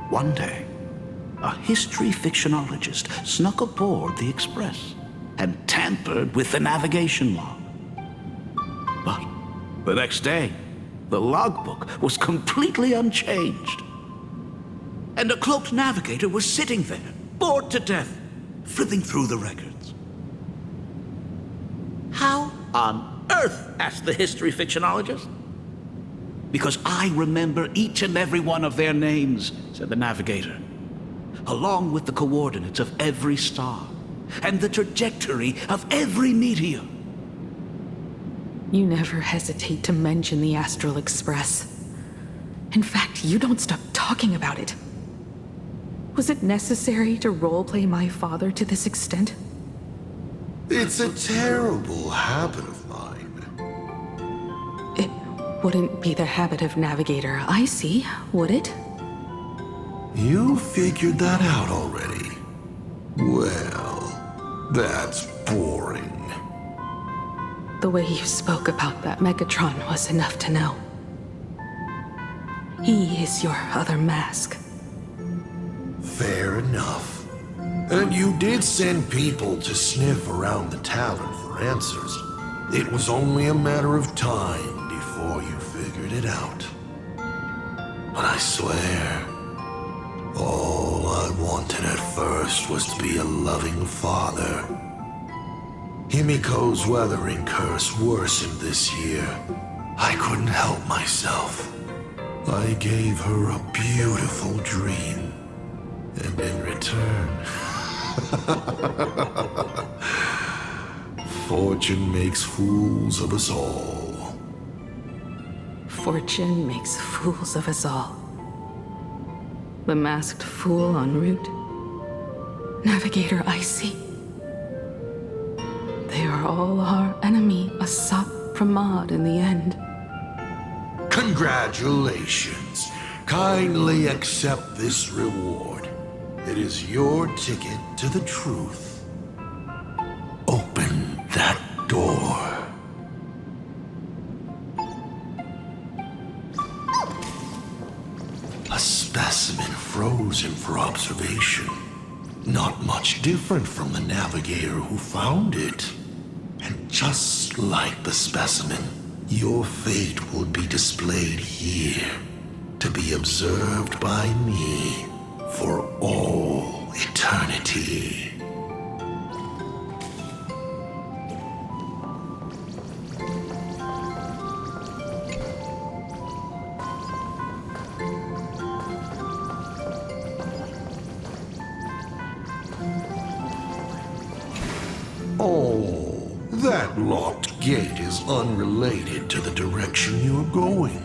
One day, a history fictionologist snuck aboard the Express and tampered with the navigation log. But the next day, the logbook was completely unchanged. And a cloaked navigator was sitting there, bored to death, flipping through the records. How on earth? Asked the history fictionologist. Because I remember each and every one of their names, said the navigator, along with the coordinates of every star and the trajectory of every meteor. You never hesitate to mention the Astral Express. In fact, you don't stop talking about it. Was it necessary to roleplay my father to this extent? It's a terrible habit of mine. It wouldn't be the habit of Navigator Icy, would it? You figured that out already? Well, that's boring. The way you spoke about that Megatron was enough to know. He is your other mask. Fair enough. And you did send people to sniff around the Talon for answers. It was only a matter of time before you figured it out. But I swear, all I wanted at first was to be a loving father. Himiko's weathering curse worsened this year. I couldn't help myself. I gave her a beautiful dream. And in return, fortune makes fools of us all. Fortune makes fools of us all. The masked fool en route. Navigator Icy. They are all our enemy, a sop from Maud in the end. Congratulations. Kindly accept this reward. It is your ticket to the truth. Open that door. A specimen frozen for observation. Not much different from the navigator who found it. And just like the specimen, your fate will be displayed here, to be observed by me for all eternity. Oh, that locked gate is unrelated to the direction you're going.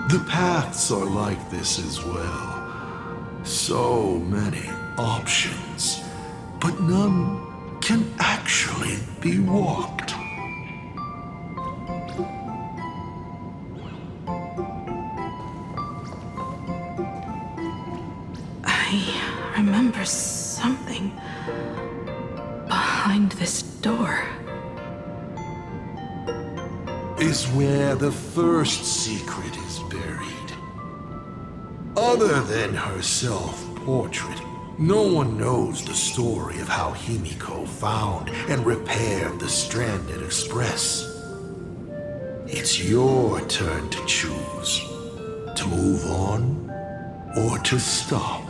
The paths are like this as well. So many options, but none can actually be walked. I remember something behind this door. Is where the first secret is buried. Other than her self-portrait, no one knows the story of how Himiko found and repaired the stranded Express. It's your turn to choose. To move on, or to stop.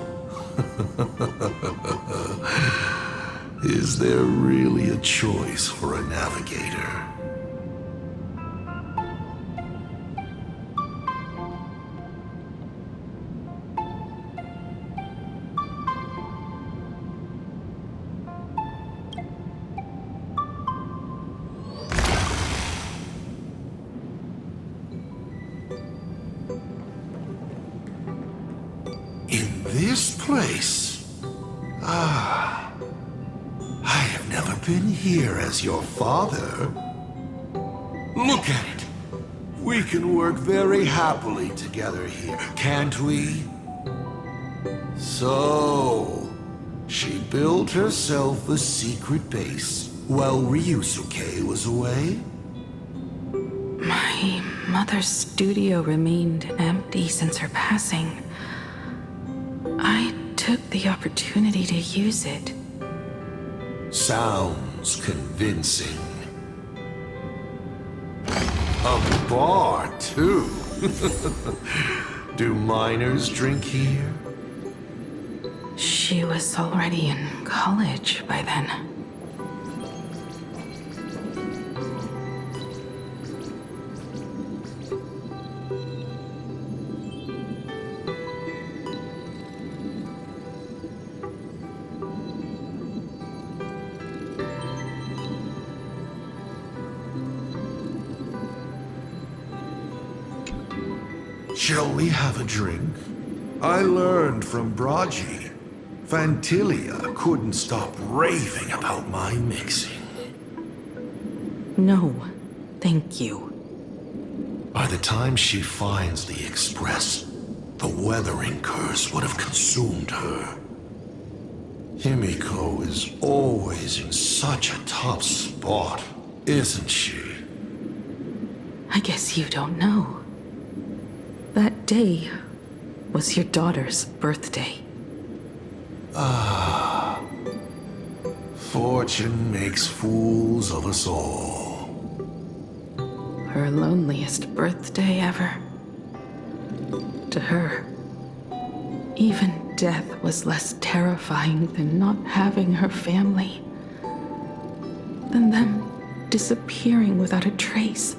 Is there really a choice for a navigator? In this place? Ah, I have never been here as your father. Look at it. We can work very happily together here, can't we? So, she built herself a secret base while Ryusuke was away? My mother's studio remained empty since her passing. took the opportunity to use it. Sounds convincing. A bar, too. Do minors drink here? She was already in college by then. Shall we have a drink? I learned from Braji. Fantilia couldn't stop raving about my mixing. No, thank you. By the time she finds the Express, the weathering curse would have consumed her. Himiko is always in such a tough spot, isn't she? I guess you don't know. That day was your daughter's birthday. Fortune makes fools of us all. Her loneliest birthday ever. To her, even death was less terrifying than not having her family. Than them disappearing without a trace,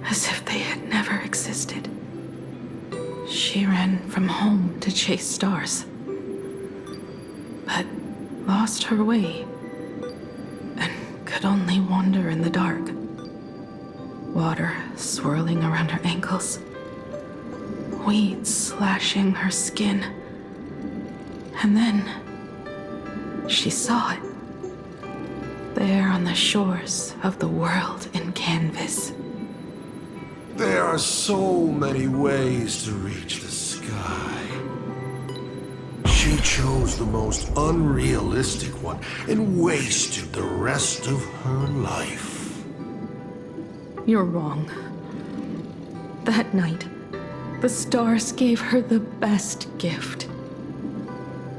as if they had never existed. She ran from home to chase stars, but lost her way and could only wander in the dark. Water swirling around her ankles, weeds slashing her skin, and then she saw it, there on the shores of the world in canvas. There are so many ways to reach the sky. She chose the most unrealistic one and wasted the rest of her life. You're wrong. That night, the stars gave her the best gift.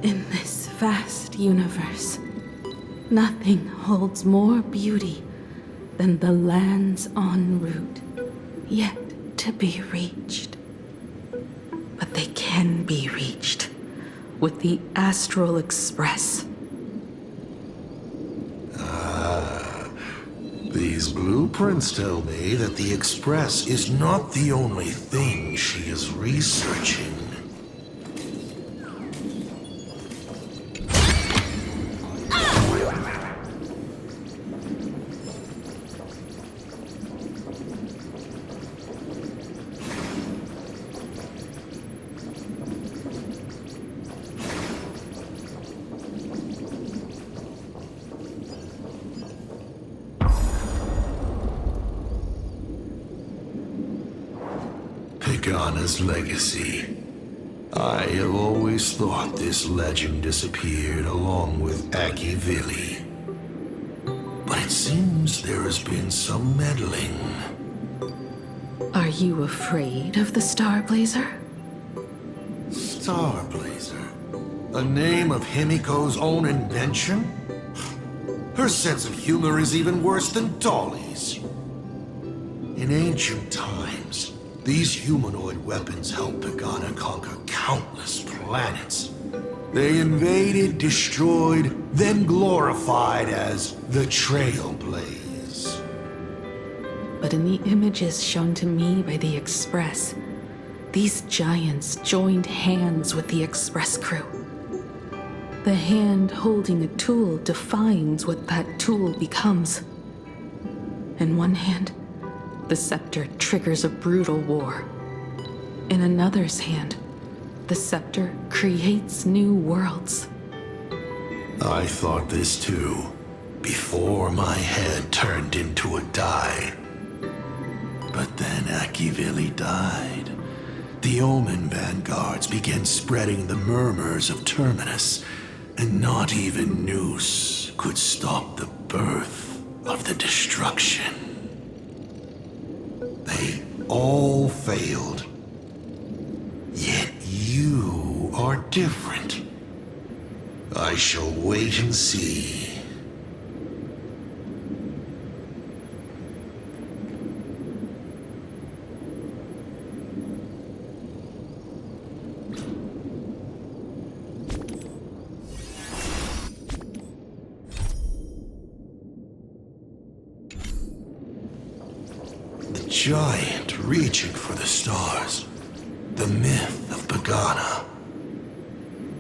In this vast universe, nothing holds more beauty than the lands en route, yet to be reached. But they can be reached with the Astral Express. These blueprints tell me that the Express is not the only thing she is researching. Pagana's legacy. I have always thought this legend disappeared along with Akivili. But it seems there has been some meddling. Are you afraid of the Starblazer? Starblazer? A name of Himiko's own invention? Her sense of humor is even worse than Dolly's. In ancient times, these humanoid weapons helped Pagana conquer countless planets. They invaded, destroyed, then glorified as the Trailblaze. But in the images shown to me by the Express, these giants joined hands with the Express crew. The hand holding a tool defines what that tool becomes. In one hand, the scepter triggers a brutal war. In another's hand, the scepter creates new worlds. I thought this too, before my head turned into a die. But then Akivili died. The Omen vanguards began spreading the murmurs of Terminus, and not even Noose could stop the birth of the destruction. They all failed. Yet you are different. I shall wait and see. The giant reaching for the stars. The myth of Pagana.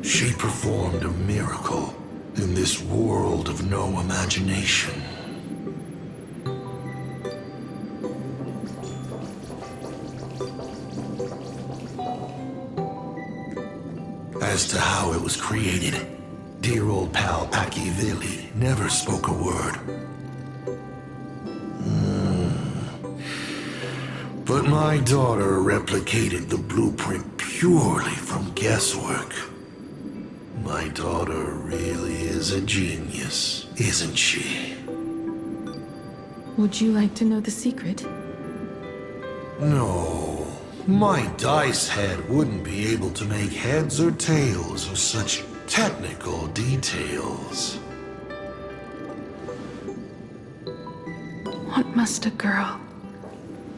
She performed a miracle in this world of no imagination. As to how it was created, dear old pal Akivili never spoke a word. But my daughter replicated the blueprint purely from guesswork. My daughter really is a genius, isn't she? Would you like to know the secret? No, my dice head wouldn't be able to make heads or tails of such technical details. What must a girl,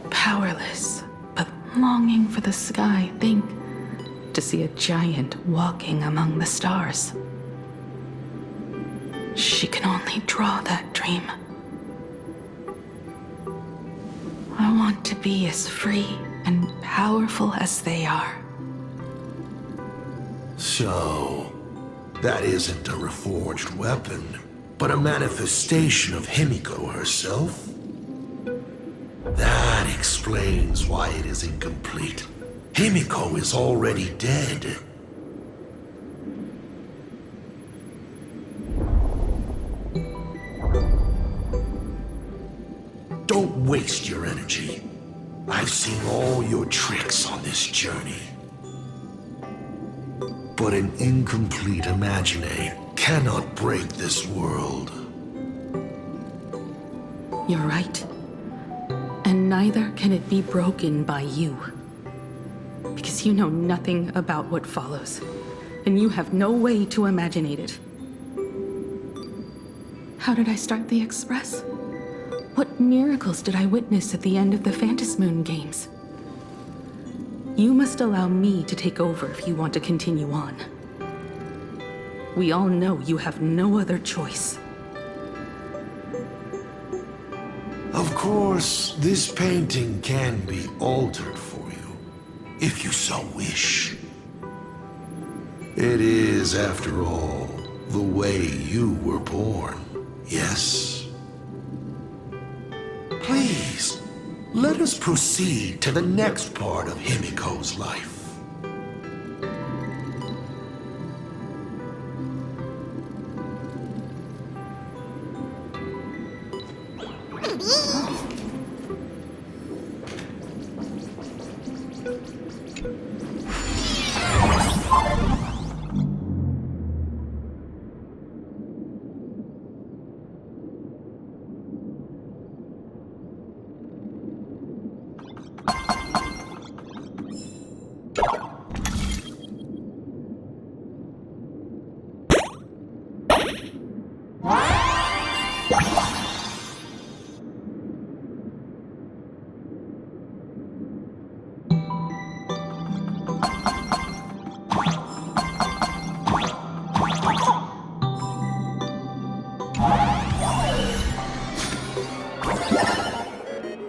powerless but longing for the sky, think to see a giant walking among the stars? She can only draw that dream. I want to be as free and powerful as they are. So, that isn't a reforged weapon, but a manifestation of Himiko herself? That explains why it is incomplete. Himiko is already dead. Don't waste your energy. I've seen all your tricks on this journey. But an incomplete Imagine cannot break this world. You're right. And neither can it be broken by you. Because you know nothing about what follows. And you have no way to imaginate it. How did I start the Express? What miracles did I witness at the end of the Phantasmoon games? You must allow me to take over if you want to continue on. We all know you have no other choice. Of course, this painting can be altered for you, if you so wish. It is, after all, the way you were born, yes? Please, let us proceed to the next part of Himiko's life.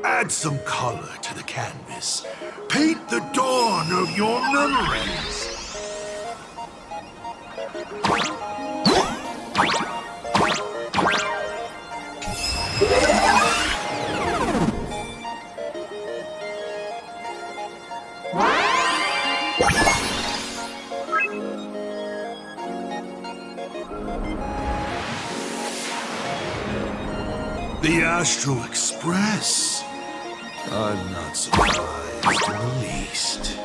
Add some color to the canvas. Paint the dawn of your memories. The Astral Express. I'm not surprised in the least.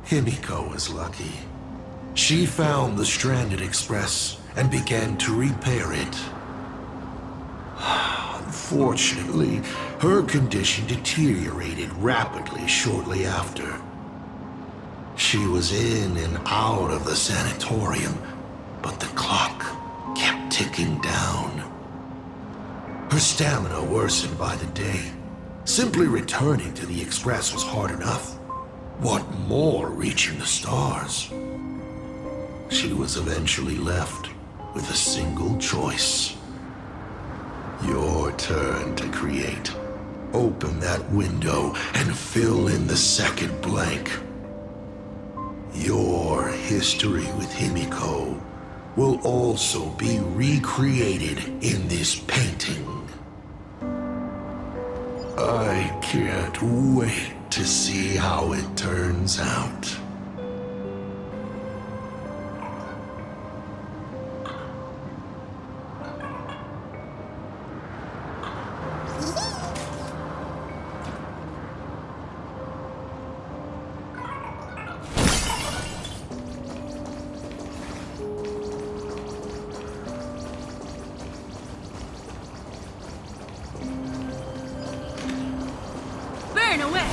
Himiko was lucky. She found the stranded express and began to repair it. Unfortunately, her condition deteriorated rapidly shortly after. She was in and out of the sanatorium, but the clock kept ticking down. Her stamina worsened by the day. Simply returning to the express was hard enough. What more reaching the stars? She was eventually left with a single choice. Your turn to create. Open that window and fill in the second blank. Your history with Himiko will also be recreated in this painting. I can't wait to see how it turns out. Burn away!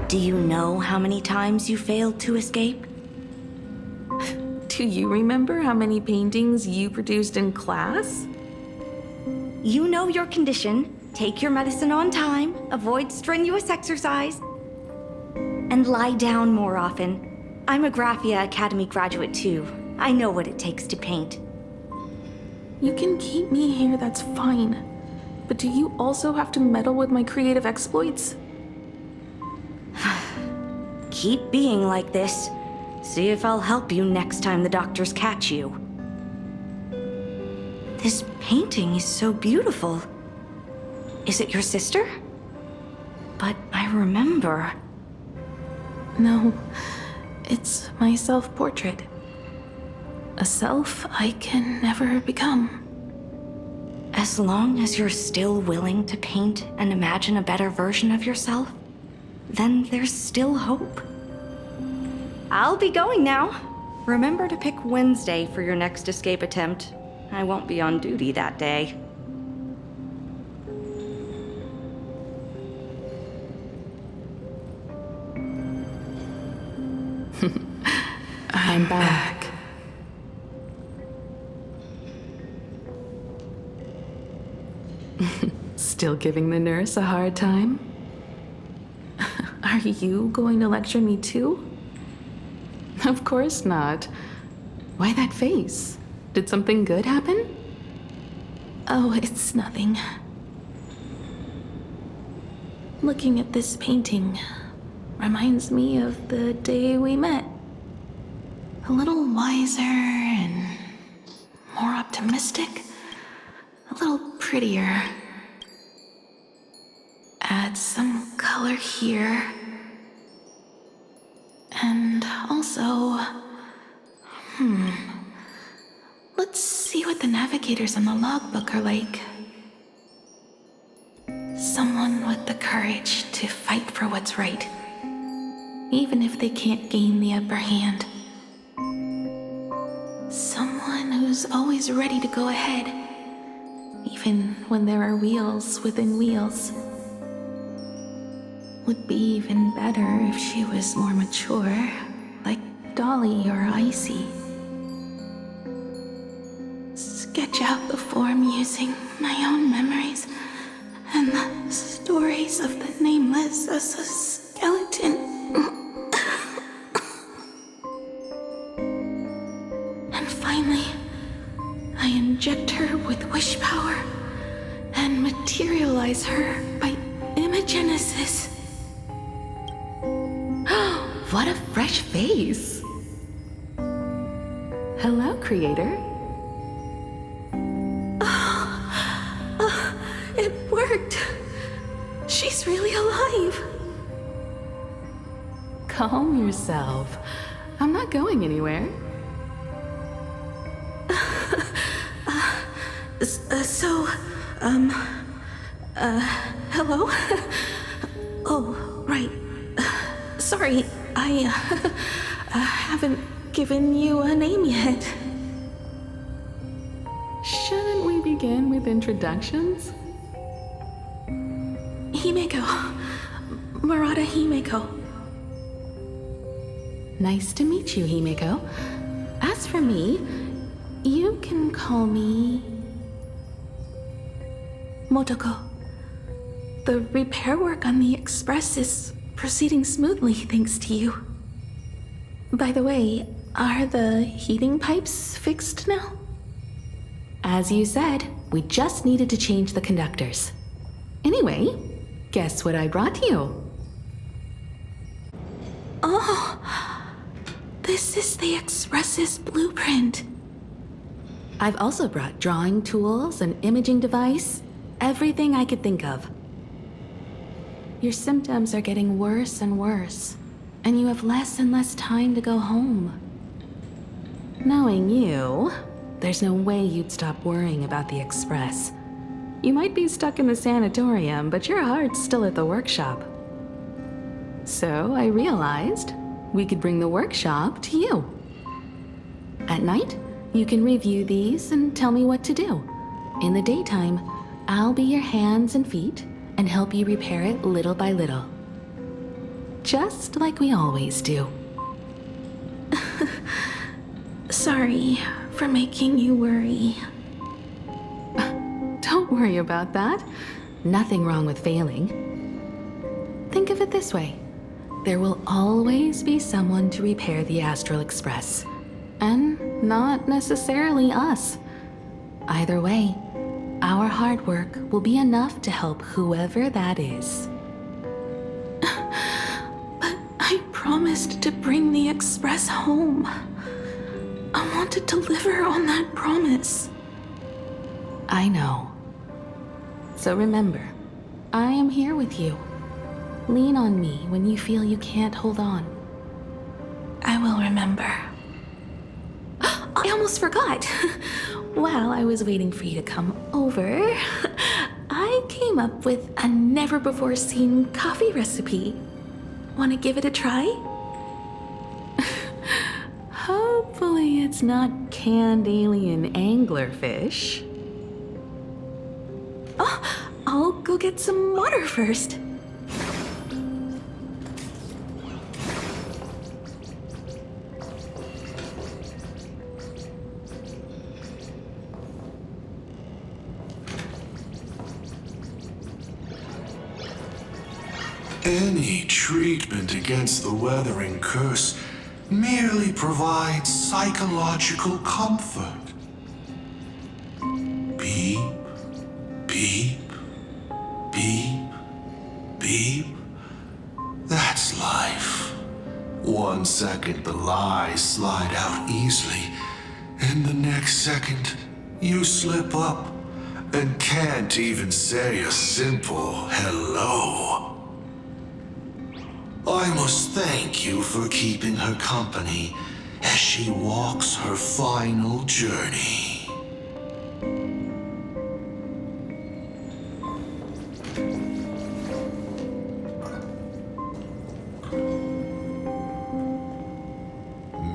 Do you know how many times you failed to escape? Do you remember how many paintings you produced in class? You know your condition. Take your medicine on time, avoid strenuous exercise, and lie down more often. I'm a Graphia Academy graduate too. I know what it takes to paint. You can keep me here, that's fine. But do you also have to meddle with my creative exploits? Keep being like this. See if I'll help you next time the doctors catch you. This painting is so beautiful. Is it your sister? But I remember. No, it's my self-portrait. A self I can never become. As long as you're still willing to paint and imagine a better version of yourself, then there's still hope. I'll be going now. Remember to pick Wednesday for your next escape attempt. I won't be on duty that day. I'm back. Still giving the nurse a hard time? Are you going to lecture me too? Of course not. Why that face? Did something good happen? Oh, it's nothing. Looking at this painting reminds me of the day we met. A little wiser and more optimistic. A little prettier. Add some color here. And also, let's see what the navigators on the logbook are like. Someone with the courage to fight for what's right, even if they can't gain the upper hand. Someone who's always ready to go ahead, even when there are wheels within wheels. Would be even better if she was more mature, like Dolly or Icy. Sketch out the form using my own memories and the stories of the nameless as a skeleton. And finally, I inject her with wish power and materialize her by imagenesis. What a fresh face! Hello, creator. It worked! She's really alive! Calm yourself. I'm not going anywhere. Hello? Oh, right. Sorry, I haven't given you a name yet. Shouldn't we begin with introductions? Himeko. Murata Himeko. Nice to meet you, Himeko. As for me, you can call me Motoko. The repair work on the Express is proceeding smoothly thanks to you. By the way, are the heating pipes fixed now? As you said, we just needed to change the conductors. Anyway, guess what I brought you? Oh, this is the Express's blueprint. I've also brought drawing tools, an imaging device, everything I could think of. Your symptoms are getting worse and worse, and you have less and less time to go home. Knowing you, there's no way you'd stop worrying about the Express. You might be stuck in the sanatorium, but your heart's still at the workshop. So I realized we could bring the workshop to you. At night, you can review these and tell me what to do. In the daytime, I'll be your hands and feet and help you repair it little by little. Just like we always do. Sorry for making you worry. Don't worry about that. Nothing wrong with failing. Think of it this way. There will always be someone to repair the Astral Express. And not necessarily us. Either way, our hard work will be enough to help whoever that is. But I promised to bring the Express home. I want to deliver on that promise. I know. So remember, I am here with you. Lean on me when you feel you can't hold on. I will remember. I almost forgot. While I was waiting for you to come over, I came up with a never-before-seen coffee recipe. Want to give it a try? Hopefully it's not canned alien anglerfish. Oh, I'll go get some water first. Any treatment against the weathering curse merely provides psychological comfort. Beep, beep, beep, beep. That's life. 1 second the lies slide out easily, and the next second you slip up and can't even say a simple hello. I must thank you for keeping her company as she walks her final journey.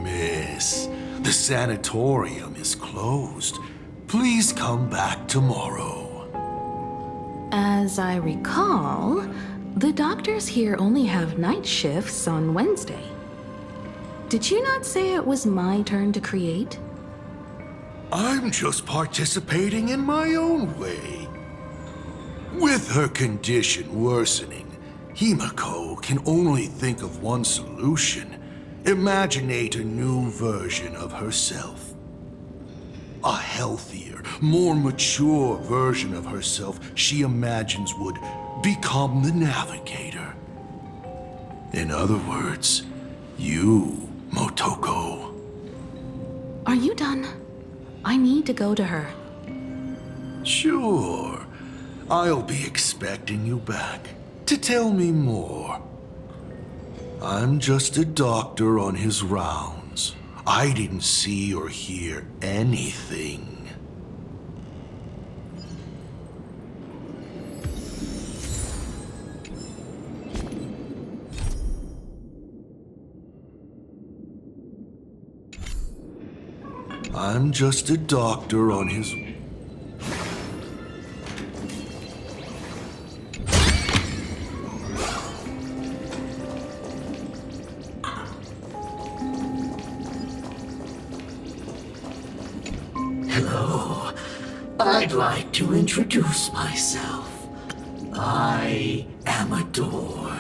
Miss, the sanatorium is closed. Please come back tomorrow. As I recall, the doctors here only have night shifts on Wednesday. Did you not say it was my turn to create? I'm just participating in my own way. With her condition worsening, Himiko can only think of one solution. Imaginate a new version of herself. A healthier, more mature version of herself she imagines would become the Navigator. In other words, you, Motoko. Are you done? I need to go to her. Sure. I'll be expecting you back to tell me more. I'm just a doctor on his rounds. I didn't see or hear anything. I'm just a doctor on his... Hello. I'd like to introduce myself. I am a door.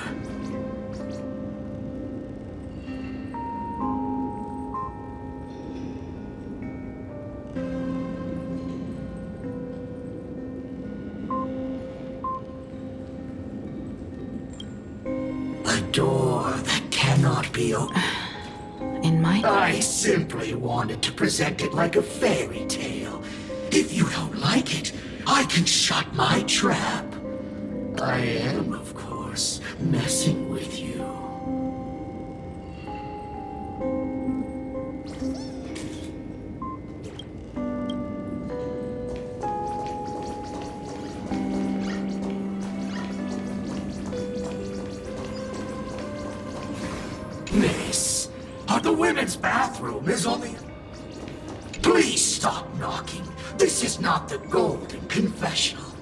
A door that cannot be opened. In my... I simply wanted to present it like a fairy tale. If you don't like it, I can shut my trap. I am, of course, messing with you. Miss, the women's bathroom is on the... Please stop knocking. This is not the Golden Confessional.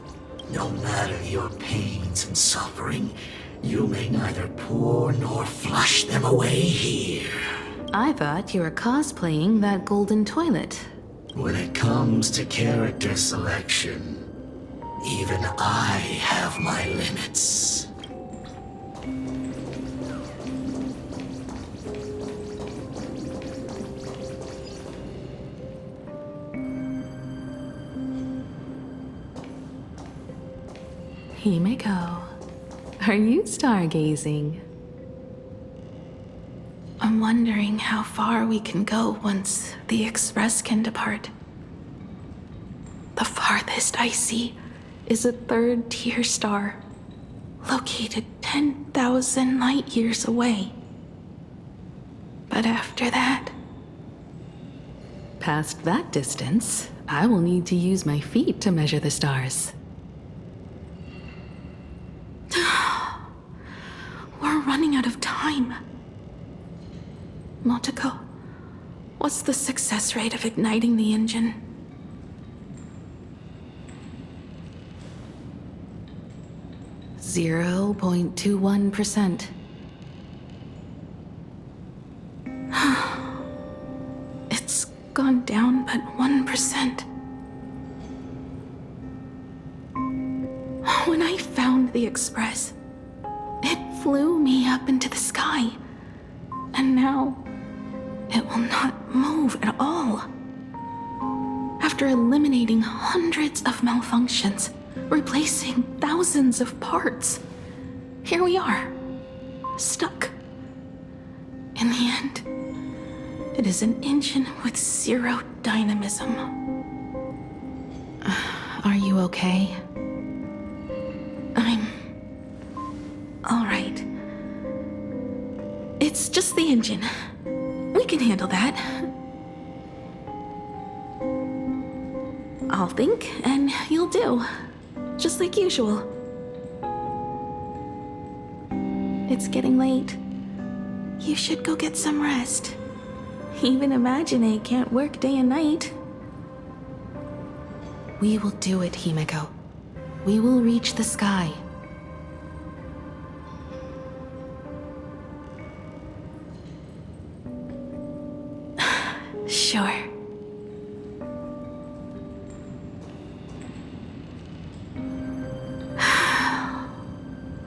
No matter your pains and suffering, you may neither pour nor flush them away here. I thought you were cosplaying that golden toilet. When it comes to character selection, even I have my limits. Himiko, are you stargazing? I'm wondering how far we can go once the Express can depart. The farthest I see is a third-tier star, located 10,000 light years away. But after that... Past that distance, I will need to use my feet to measure the stars. We're running out of time. Motoko, what's the success rate of igniting the engine? .21%. It's gone down but 1%. When I found the Express, it flew me up into the sky, and now it will not move at all. After eliminating hundreds of malfunctions, replacing thousands of parts, here we are, stuck. In the end, it is an engine with zero dynamism. Are you okay? I'm... all right. It's just the engine. We can handle that. I'll think, and you'll do. Just like usual. It's getting late. You should go get some rest. Even Imagine can't work day and night. We will do it, Himiko. we will reach the sky. Sure.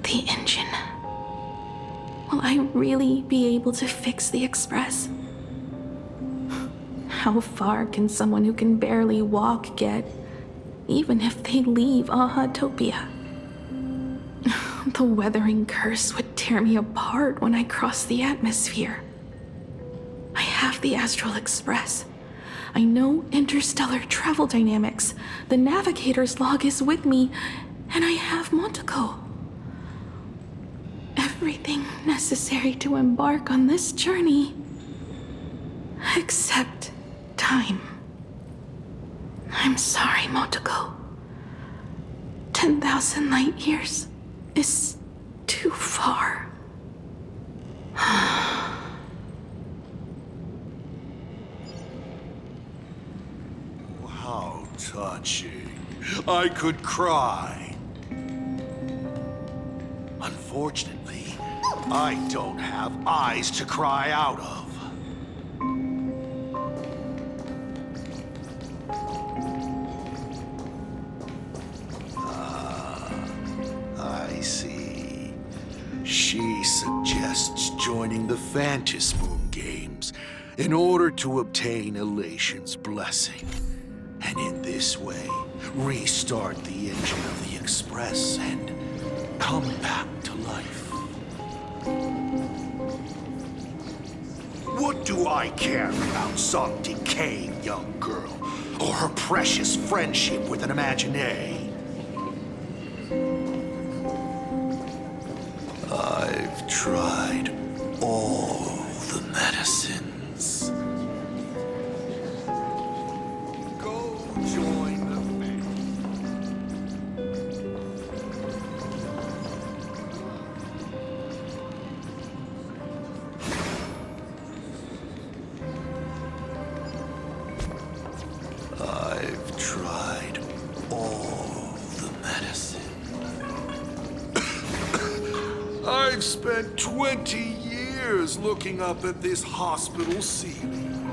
The engine. Will I really be able to fix the Express? How far can someone who can barely walk get, even if they leave Ahatopia? The weathering curse would tear me apart when I cross the atmosphere. I have the Astral Express. I know interstellar travel dynamics. The navigator's log is with me, and I have Montaco. Everything necessary to embark on this journey, except time. I'm sorry, Montaco. 10,000 light years is too far. How touching. I could cry. Unfortunately, I don't have eyes to cry out of. I see. She suggests joining the Phantasm Moon Games in order to obtain Elation's blessing. And in this way, restart the engine of the Express and come back to life. What do I care about some decaying young girl or her precious friendship with an Imaginary? I've tried all the medicines. Go join the I've tried all the medicine. I've spent 20 years looking up at this hospital ceiling.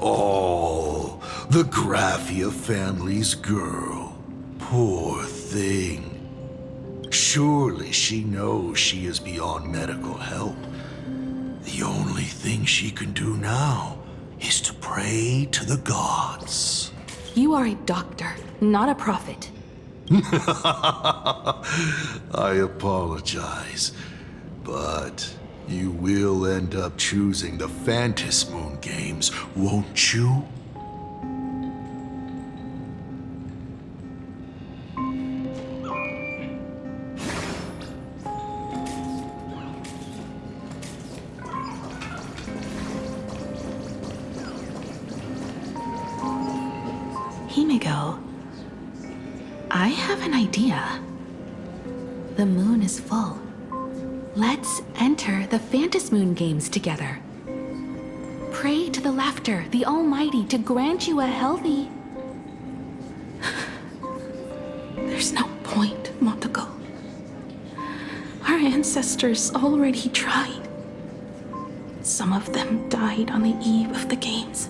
Oh, the Graphia family's girl. Poor thing. Surely she knows she is beyond medical help. The only thing she can do now is to pray to the gods. You are a doctor, not a prophet. I apologize, but you will end up choosing the Phantasm Moon Games, won't you? Himiko, I have an idea. The moon is full. Let's enter the Phantasm Moon Games together. Pray to the Laughter, the Almighty, to grant you a healthy... There's no point, Montaco. Our ancestors already tried. Some of them died on the eve of the games.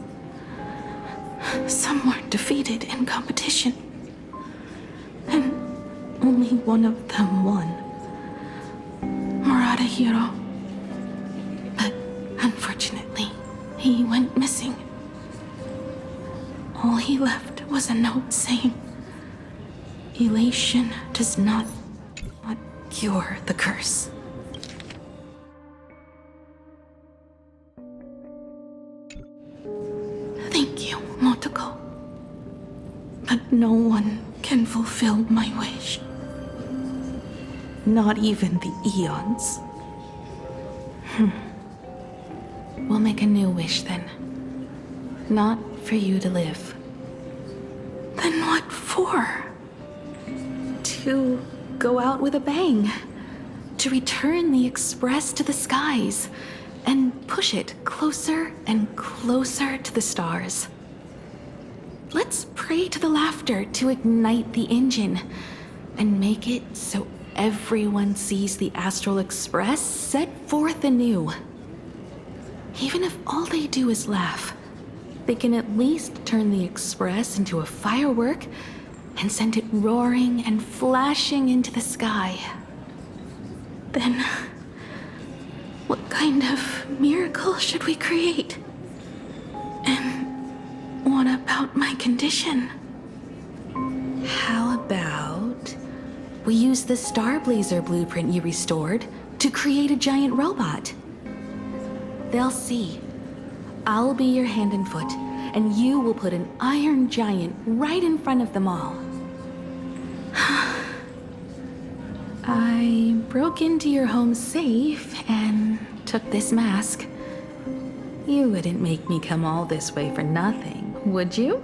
Some were defeated in competition. And only one of them won. Hiro. But unfortunately, he went missing. All he left was a note saying, "Elation does not cure the curse." Thank you, Motoko. But no one can fulfill my wish. Not even the eons. We'll make a new wish then. Not for you to live. Then what for? To go out with a bang. To return the Express to the skies. And push it closer and closer to the stars. let's pray to the laughter to ignite the engine and make it so everyone sees the Astral Express set forth anew. Even if all they do is laugh, they can at least turn the Express into a firework and send it roaring and flashing into the sky. Then, what kind of miracle should we create? And what about my condition? How about we use the Starblazer blueprint you restored to create a giant robot? They'll see. I'll be your hand and foot, and you will put an iron giant right in front of them all. I broke into your home safe and took this mask. You wouldn't make me come all this way for nothing, would you?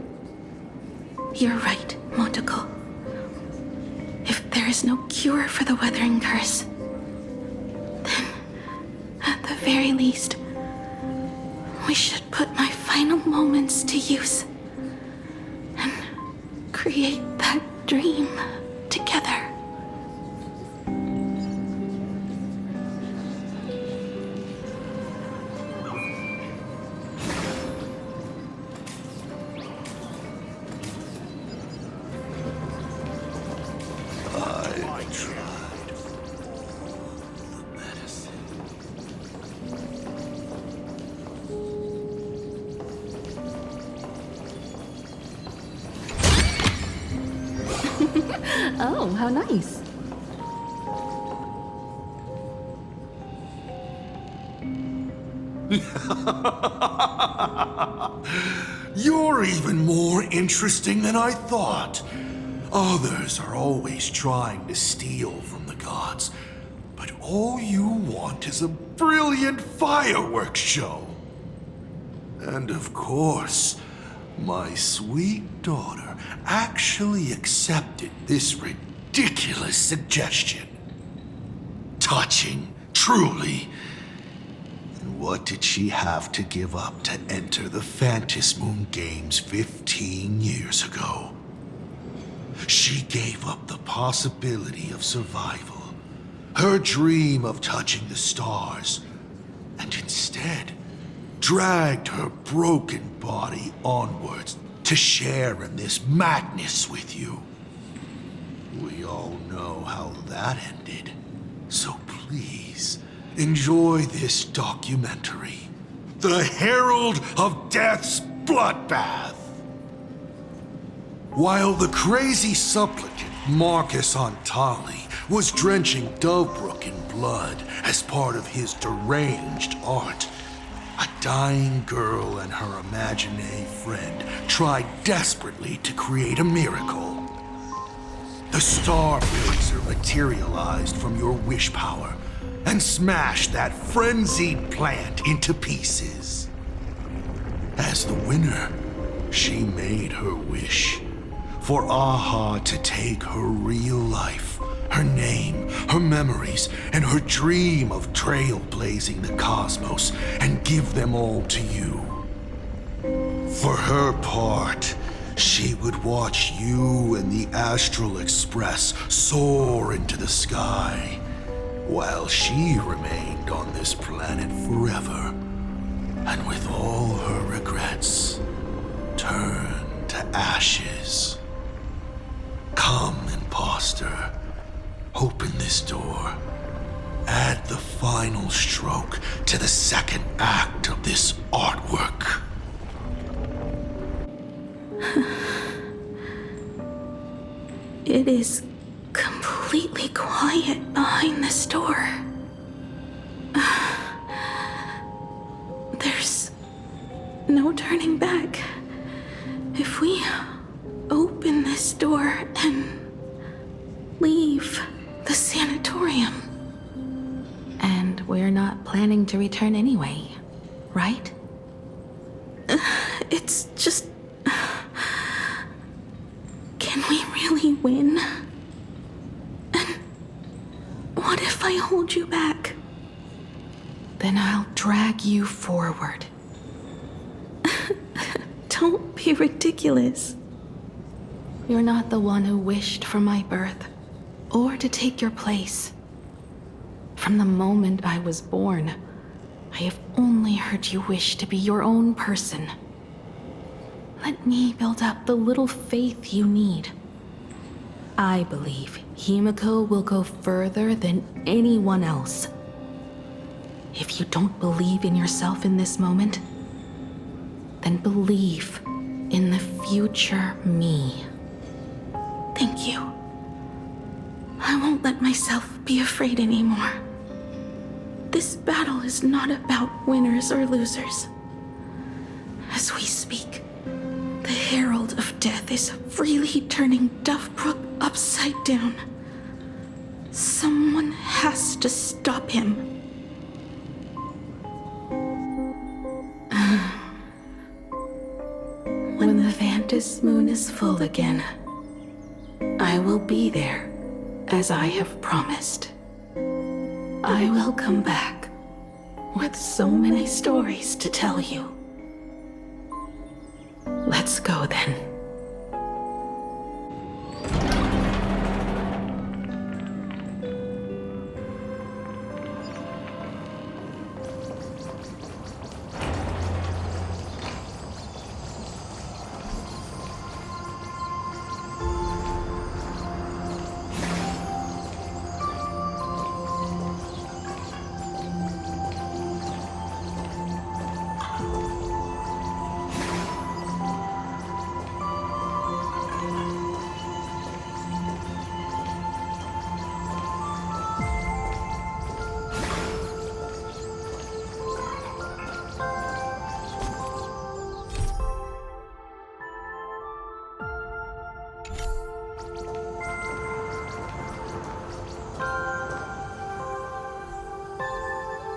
You're right, Motoko. If there is no cure for the Weathering Curse, then, at the very least, we should put my final moments to use and create that dream together. I tried the medicine. Oh, how nice. You're even more interesting than I thought. Others are always trying to steal from the gods, but all you want is a brilliant fireworks show. And of course, my sweet daughter actually accepted this ridiculous suggestion. Touching, truly. And what did she have to give up to enter the Phantasmoon Games 15 years ago? She gave up the possibility of survival, her dream of touching the stars, and instead dragged her broken body onwards to share in this madness with you. We all know how that ended, so please enjoy this documentary, The Herald of Death's Bloodbath. While the crazy supplicant Marcus Antali was drenching Dovebrook in blood as part of his deranged art, a dying girl and her imaginary friend tried desperately to create a miracle. The Starblazer materialized from your wish power and smashed that frenzied plant into pieces. As the winner, she made her wish for Aha to take her real life, her name, her memories, and her dream of trailblazing the cosmos and give them all to you. For her part, she would watch you and the Astral Express soar into the sky, while she remained on this planet forever, and with all her regrets, turned to ashes. Come, imposter. Open this door. Add the final stroke to the second act of this artwork. It is completely quiet behind this door. There's no turning back. If we open this door and leave the sanatorium. And we're not planning to return anyway, right? It's just... Can we really win? And what if I hold you back? Then I'll drag you forward. Don't be ridiculous. you're not the one who wished for my birth, or to take your place. From the moment I was born, I have only heard you wish to be your own person. Let me build up the little faith you need. I believe Himiko will go further than anyone else. If you don't believe in yourself in this moment, then believe in the future me. Thank you. I won't let myself be afraid anymore. This battle is not about winners or losers. As we speak, the Herald of Death is freely turning Duffbrook upside down. Someone has to stop him. When the Vantis moon is full again, I will be there, as I have promised. I will come back with so many stories to tell you. Let's go then.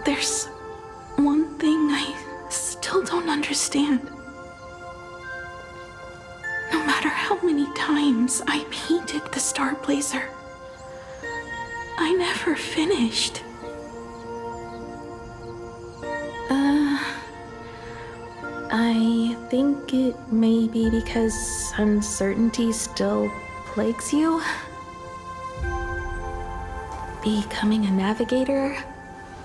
There's one thing I still don't understand. No matter how many times I painted the Star Blazer, I never finished. I think it may be because uncertainty still plagues you. Becoming a navigator,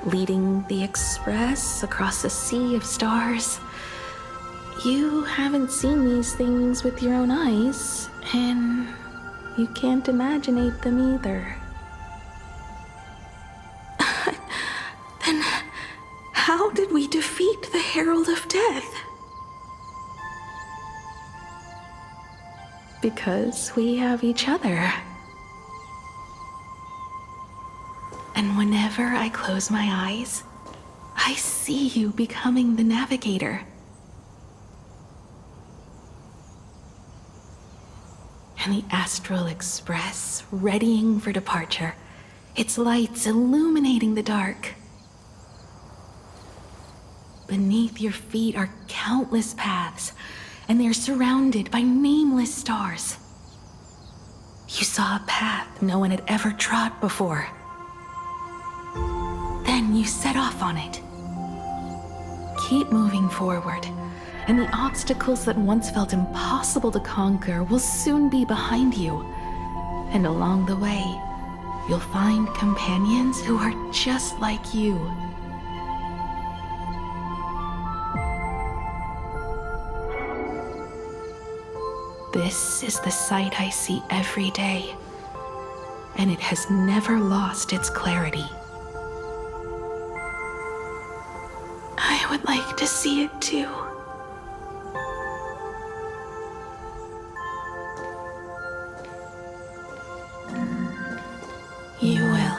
leading the Express across a sea of stars. You haven't seen these things with your own eyes, and you can't imaginate them either. Then how did we defeat the Herald of Death? Because we have each other. And whenever I close my eyes, I see you becoming the navigator. And the Astral Express readying for departure, its lights illuminating the dark. Beneath your feet are countless paths, and they're surrounded by nameless stars. You saw a path no one had ever trod before. Then you set off on it. Keep moving forward, and the obstacles that once felt impossible to conquer will soon be behind you. And along the way, you'll find companions who are just like you. This is the sight I see every day, and it has never lost its clarity. I would like to see it too. You will.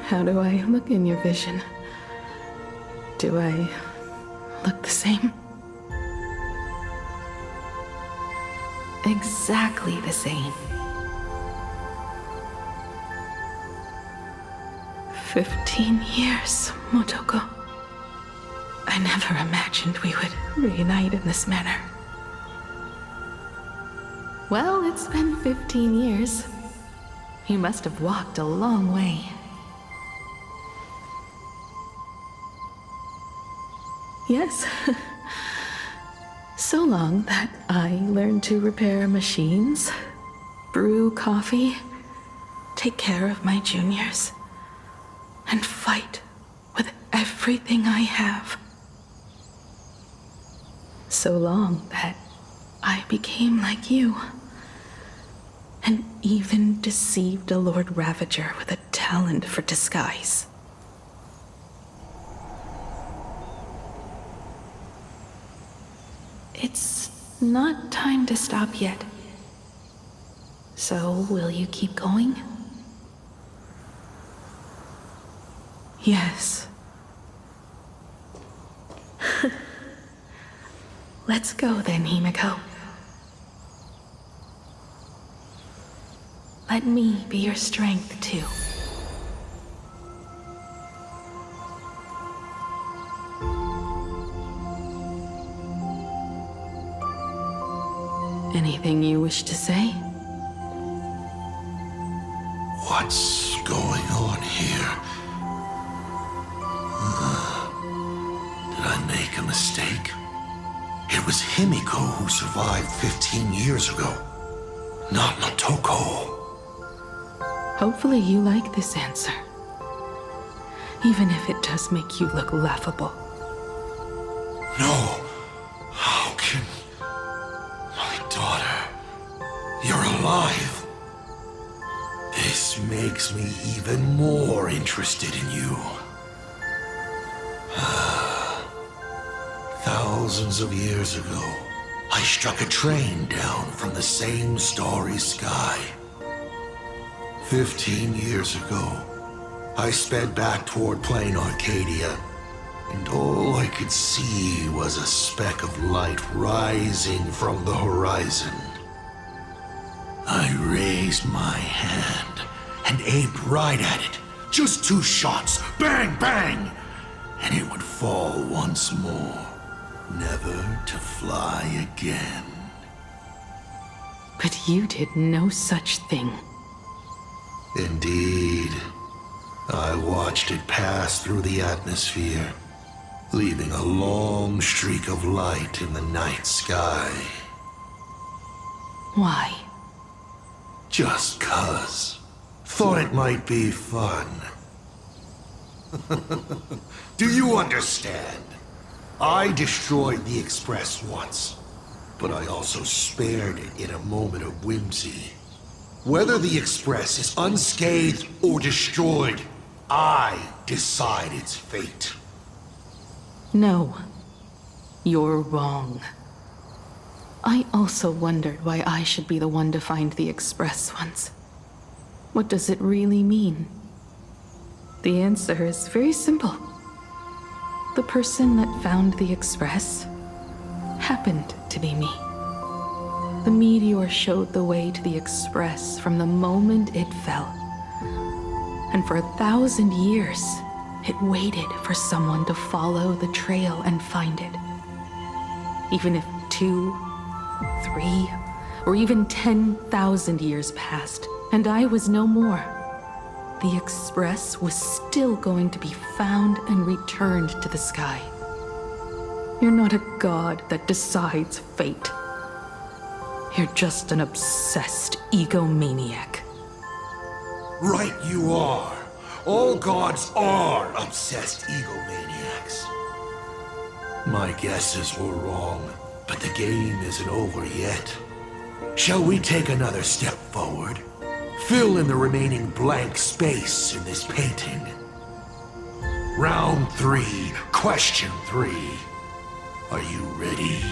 How do I look in your vision? Do I look the same? Exactly the same. 15 years, Motoko. I never imagined we would reunite in this manner. Well, it's been 15 years. You must have walked a long way. Yes. So long that I learned to repair machines, brew coffee, take care of my juniors, and fight with everything I have. So long that I became like you, and even deceived a Lord Ravager with a talent for disguise. It's not time to stop yet. So, will you keep going? Yes. Let's go then, Himiko. Let me be your strength, too. Anything you wish to say? What's going on here? Did I make a mistake? It was Himiko who survived 15 years ago, not Motoko. Hopefully you like this answer. Even if it does make you look laughable. No. How can... My daughter... You're alive. This makes me even more interested in you. Thousands of years ago, I struck a train down from the same starry sky. 15 years ago, I sped back toward Plain Arcadia, and all I could see was a speck of light rising from the horizon. I raised my hand and aimed right at it. Just 2 shots, bang, bang, and it would fall once more, never to fly again. But you did no such thing. Indeed. I watched it pass through the atmosphere, leaving a long streak of light in the night sky. Why? Just 'cause. Thought it might be fun. Do you understand? I destroyed the Express once, but I also spared it in a moment of whimsy. Whether the Express is unscathed or destroyed, I decide its fate. No. You're wrong. I also wondered why I should be the one to find the Express once. What does it really mean? The answer is very simple. The person that found the Express happened to be me. The meteor showed the way to the Express from the moment it fell. And for 1,000 years, it waited for someone to follow the trail and find it. Even if 2, 3, or even 10,000 years passed, and I was no more, the Express was still going to be found and returned to the sky. You're not a god that decides fate. You're just an obsessed egomaniac. Right you are. All gods are obsessed egomaniacs. My guesses were wrong, but the game isn't over yet. Shall we take another step forward? Fill in the remaining blank space in this painting. Round 3, question 3. Are you ready?